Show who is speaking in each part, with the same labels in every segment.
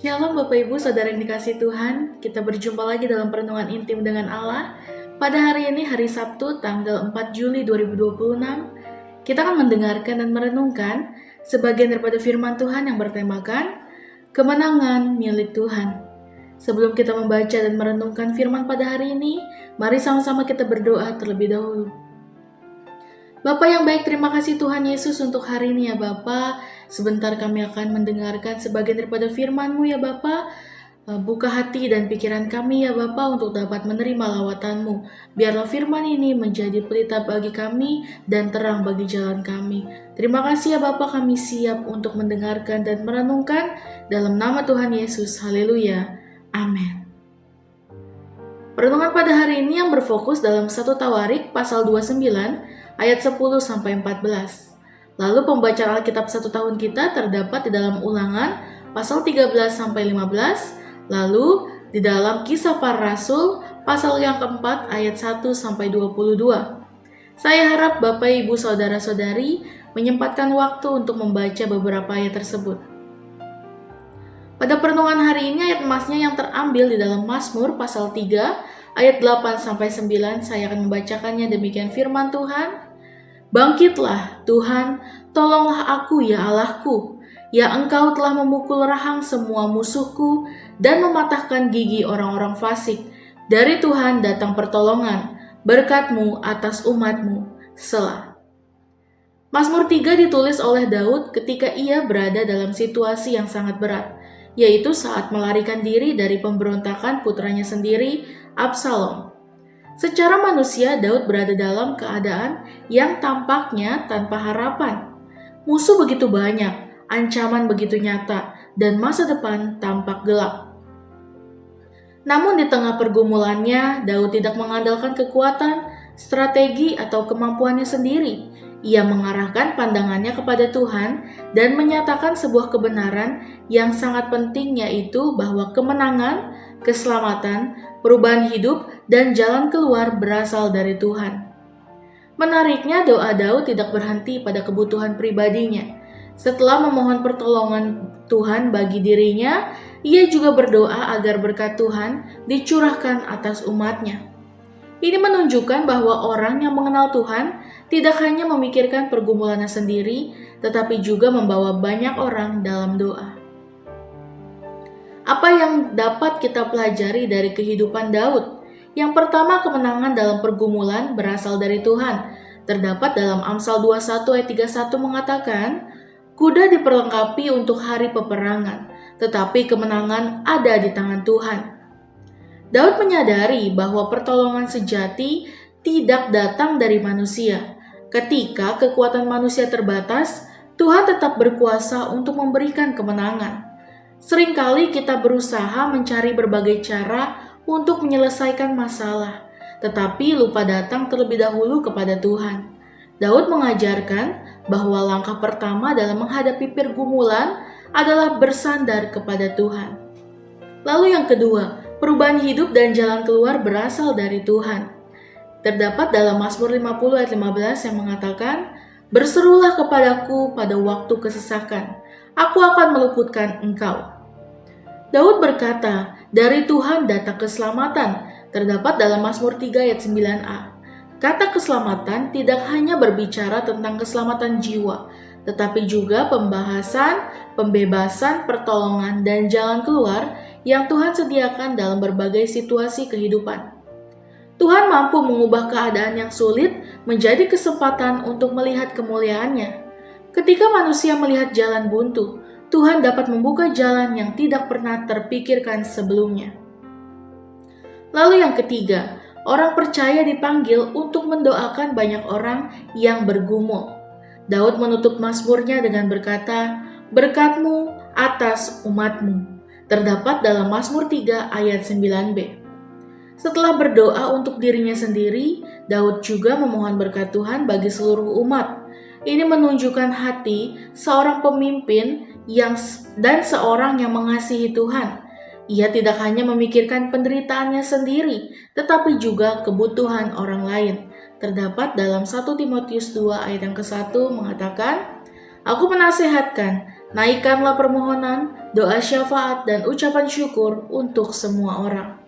Speaker 1: Shalom Bapak Ibu Saudara yang dikasihi Tuhan, kita berjumpa lagi dalam perenungan intim dengan Allah. Pada hari ini, hari Sabtu, tanggal 4 Juli 2026, kita akan mendengarkan dan merenungkan sebagian daripada firman Tuhan yang bertemakan kemenangan milik Tuhan. Sebelum kita membaca dan merenungkan firman pada hari ini, mari sama-sama kita berdoa terlebih dahulu. Bapa yang baik, terima kasih Tuhan Yesus untuk hari ini ya Bapa. Sebentar kami akan mendengarkan sebagian daripada firman-Mu ya Bapa. Buka hati dan pikiran kami ya Bapa untuk dapat menerima lawatan-Mu. Biarlah firman ini menjadi pelita bagi kami dan terang bagi jalan kami. Terima kasih ya Bapa, kami siap untuk mendengarkan dan merenungkan dalam nama Tuhan Yesus. Haleluya. Amin. Perenungan pada hari ini yang berfokus dalam 1 Tawarik pasal 29 ayat 10-14. Lalu pembacaan Alkitab 1 tahun kita terdapat di dalam Ulangan pasal 13-15, lalu di dalam Kisah Para Rasul pasal yang keempat ayat 1-22. Saya harap Bapak, Ibu, Saudara-saudari menyempatkan waktu untuk membaca beberapa ayat tersebut. Pada perenungan hari ini ayat emasnya yang terambil di dalam Mazmur pasal 3 ayat 8-9, saya akan membacakannya. Demikian firman Tuhan. Bangkitlah Tuhan, tolonglah aku ya Allahku, ya Engkau telah memukul rahang semua musuhku dan mematahkan gigi orang-orang fasik. Dari Tuhan datang pertolongan, berkat-Mu atas umat-Mu. Selah. Mazmur 3 ditulis oleh Daud ketika ia berada dalam situasi yang sangat berat, yaitu saat melarikan diri dari pemberontakan putranya sendiri, Absalom. Secara manusia, Daud berada dalam keadaan yang tampaknya tanpa harapan. Musuh begitu banyak, ancaman begitu nyata, dan masa depan tampak gelap. Namun di tengah pergumulannya, Daud tidak mengandalkan kekuatan, strategi, atau kemampuannya sendiri. Ia mengarahkan pandangannya kepada Tuhan dan menyatakan sebuah kebenaran yang sangat penting, yaitu bahwa kemenangan, keselamatan, perubahan hidup, dan jalan keluar berasal dari Tuhan. Menariknya, doa Daud tidak berhenti pada kebutuhan pribadinya. Setelah memohon pertolongan Tuhan bagi dirinya, ia juga berdoa agar berkat Tuhan dicurahkan atas umatnya. Ini menunjukkan bahwa orang yang mengenal Tuhan tidak hanya memikirkan pergumulannya sendiri, tetapi juga membawa banyak orang dalam doa. Apa yang dapat kita pelajari dari kehidupan Daud? Yang pertama, kemenangan dalam pergumulan berasal dari Tuhan. Terdapat dalam Amsal 21 ayat 31 mengatakan, kuda diperlengkapi untuk hari peperangan, tetapi kemenangan ada di tangan Tuhan. Daud menyadari bahwa pertolongan sejati tidak datang dari manusia. Ketika kekuatan manusia terbatas, Tuhan tetap berkuasa untuk memberikan kemenangan. Seringkali kita berusaha mencari berbagai cara untuk menyelesaikan masalah, tetapi lupa datang terlebih dahulu kepada Tuhan. Daud mengajarkan bahwa langkah pertama dalam menghadapi pergumulan adalah bersandar kepada Tuhan. Lalu yang kedua, perubahan hidup dan jalan keluar berasal dari Tuhan. Terdapat dalam Mazmur 50 ayat 15 yang mengatakan, berserulah kepadaku pada waktu kesesakan, aku akan meluputkan engkau. Daud berkata, dari Tuhan datang keselamatan. Terdapat dalam Mazmur 3 ayat 9a. Kata keselamatan tidak hanya berbicara tentang keselamatan jiwa, tetapi juga pembahasan, pembebasan, pertolongan, dan jalan keluar yang Tuhan sediakan dalam berbagai situasi kehidupan. Tuhan mampu mengubah keadaan yang sulit menjadi kesempatan untuk melihat kemuliaannya. Ketika manusia melihat jalan buntu, Tuhan dapat membuka jalan yang tidak pernah terpikirkan sebelumnya. Lalu yang ketiga, orang percaya dipanggil untuk mendoakan banyak orang yang bergumul. Daud menutup mazmurnya dengan berkata, berkat-Mu atas umat-Mu. Terdapat dalam Mazmur 3 ayat 9b. Setelah berdoa untuk dirinya sendiri, Daud juga memohon berkat Tuhan bagi seluruh umat. Ini menunjukkan hati seorang pemimpin dan seorang yang mengasihi Tuhan. Ia tidak hanya memikirkan penderitaannya sendiri, tetapi juga kebutuhan orang lain. Terdapat dalam 1 Timotius 2 ayat yang ke-1 mengatakan, aku menasehatkan, Naikkanlah permohonan, doa syafaat, dan ucapan syukur untuk semua orang.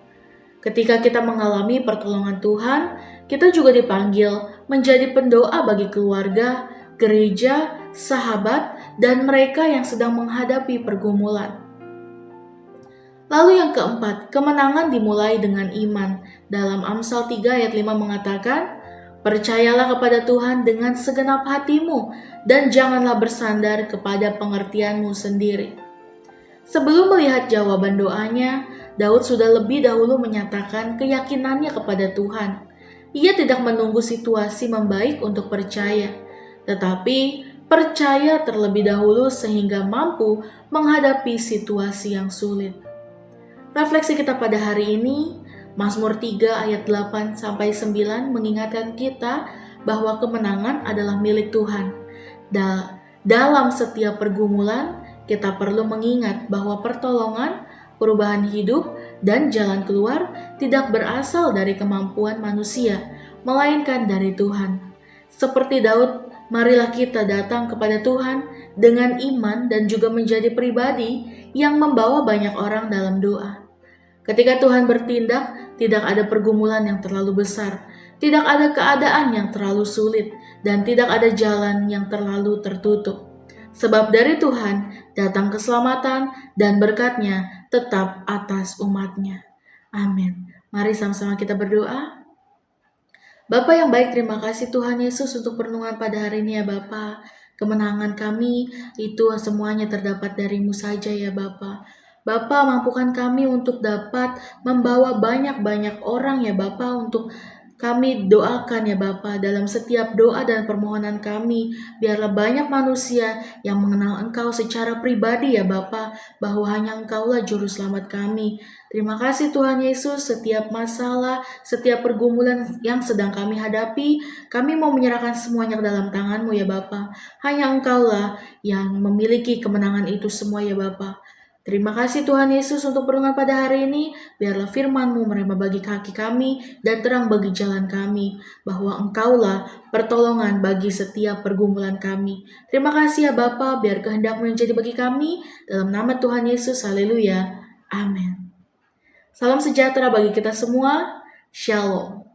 Speaker 1: Ketika kita mengalami pertolongan Tuhan, kita juga dipanggil menjadi pendoa bagi keluarga, gereja, sahabat, dan mereka yang sedang menghadapi pergumulan. Lalu yang keempat, kemenangan dimulai dengan iman. Dalam Amsal 3 ayat 5 mengatakan, "Percayalah kepada Tuhan dengan segenap hatimu dan janganlah bersandar kepada pengertianmu sendiri." Sebelum melihat jawaban doanya, Daud sudah lebih dahulu menyatakan keyakinannya kepada Tuhan. Ia tidak menunggu situasi membaik untuk percaya, tetapi percaya terlebih dahulu sehingga mampu menghadapi situasi yang sulit. Refleksi kita pada hari ini, Mazmur 3 ayat 8-9 mengingatkan kita bahwa kemenangan adalah milik Tuhan. Dalam setiap pergumulan, kita perlu mengingat bahwa pertolongan, perubahan hidup, dan jalan keluar tidak berasal dari kemampuan manusia, melainkan dari Tuhan. Seperti Daud, marilah kita datang kepada Tuhan dengan iman dan juga menjadi pribadi yang membawa banyak orang dalam doa. Ketika Tuhan bertindak, tidak ada pergumulan yang terlalu besar, tidak ada keadaan yang terlalu sulit, dan tidak ada jalan yang terlalu tertutup. Sebab dari Tuhan datang keselamatan dan berkat-Nya tetap atas umat-Nya. Amin. Mari sama-sama kita berdoa. Bapa yang baik, terima kasih Tuhan Yesus untuk perlindungan pada hari ini ya Bapa. Kemenangan kami itu semuanya terdapat dari-Mu saja ya Bapa. Bapa, mampukan kami untuk dapat membawa banyak-banyak orang ya Bapa untuk kami doakan ya Bapa dalam setiap doa dan permohonan kami. Biarlah banyak manusia yang mengenal Engkau secara pribadi ya Bapa, bahwa hanya Engkaulah juru selamat kami. Terima kasih Tuhan Yesus, setiap masalah, setiap pergumulan yang sedang kami hadapi, kami mau menyerahkan semuanya ke dalam tangan-Mu ya Bapa. Hanya Engkaulah yang memiliki kemenangan itu semua ya Bapa. Terima kasih Tuhan Yesus untuk perlindungan pada hari ini. Biarlah firman-Mu merema bagi kaki kami dan terang bagi jalan kami, bahwa Engkaulah pertolongan bagi setiap pergumulan kami. Terima kasih ya Bapa, biar kehendak-Mu yang jadi bagi kami. Dalam nama Tuhan Yesus, haleluya. Amin. Salam sejahtera bagi kita semua. Shalom.